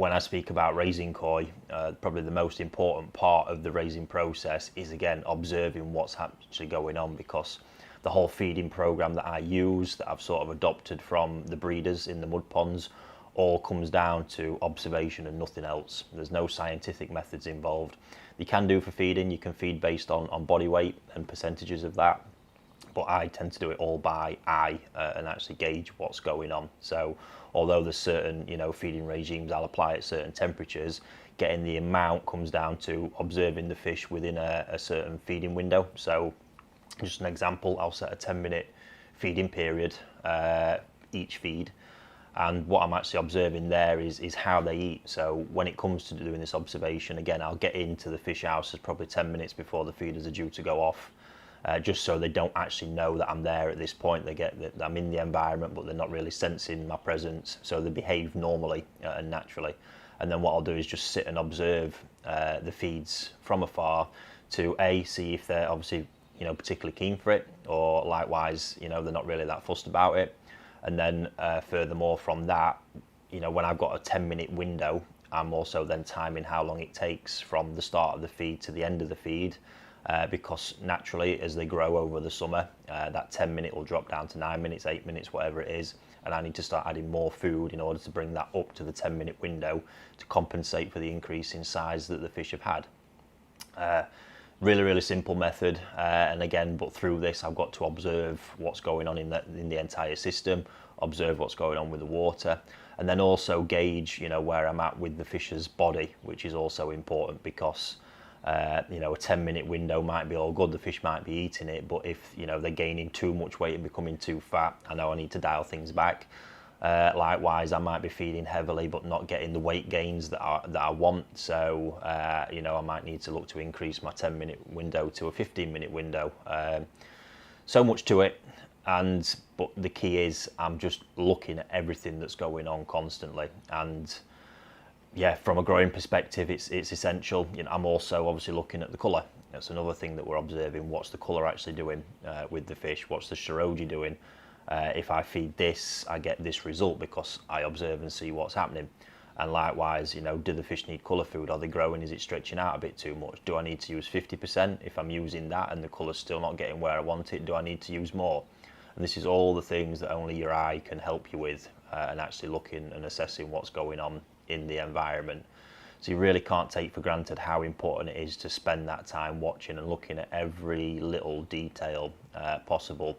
when I speak about raising koi, probably the most important part of the raising process is, again, observing what's actually going on, because the whole feeding program that I use, that I've sort of adopted from the breeders in the mud ponds, all comes down to observation and nothing else. There's no scientific methods involved. You can do for feeding, you can feed based on body weight and percentages of that, but I tend to do it all by eye and actually gauge what's going on. So although there's certain, you know, feeding regimes I'll apply at certain temperatures, getting the amount comes down to observing the fish within a certain feeding window. So just an example, I'll set a 10-minute feeding period each feed, and what I'm actually observing there is how they eat. So when it comes to doing this observation, again, I'll get into the fish houses probably 10 minutes before the feeders are due to go off, just so they don't actually know that I'm there at this point. They get that I'm in the environment, but they're not really sensing my presence, so they behave normally and naturally. And then what I'll do is just sit and observe the feeds from afar to see if they're obviously, you know, particularly keen for it, or likewise, you know, they're not really that fussed about it. And then furthermore from that, you know, when I've got a 10-minute window, I'm also then timing how long it takes from the start of the feed to the end of the feed, because naturally as they grow over the summer, that 10-minute will drop down to 9 minutes, 8 minutes, whatever it is, and I need to start adding more food in order to bring that up to the 10-minute window to compensate for the increase in size that the fish have had. Really simple method, and again, but through this I've got to observe what's going on in the entire system, observe what's going on with the water, and then also gauge, you know, where I'm at with the fish's body, which is also important, because you know, a 10-minute window might be all good, the fish might be eating it, but if, you know, they're gaining too much weight and becoming too fat, I know I need to dial things back. Likewise, I might be feeding heavily but not getting the weight gains that I want, so you know, I might need to look to increase my 10-minute window to a 15-minute window. So much to it, but the key is I'm just looking at everything that's going on constantly. And yeah, from a growing perspective, it's essential. You know, I'm also obviously looking at the colour. That's another thing that we're observing. What's the colour actually doing with the fish? What's the shiroji doing? If I feed this, I get this result because I observe and see what's happening. And likewise, you know, do the fish need colour food? Are they growing? Is it stretching out a bit too much? Do I need to use 50%? If I'm using that and the colour's still not getting where I want it, do I need to use more? And this is all the things that only your eye can help you with, and actually looking and assessing what's going on in the environment. So you really can't take for granted how important it is to spend that time watching and looking at every little detail possible.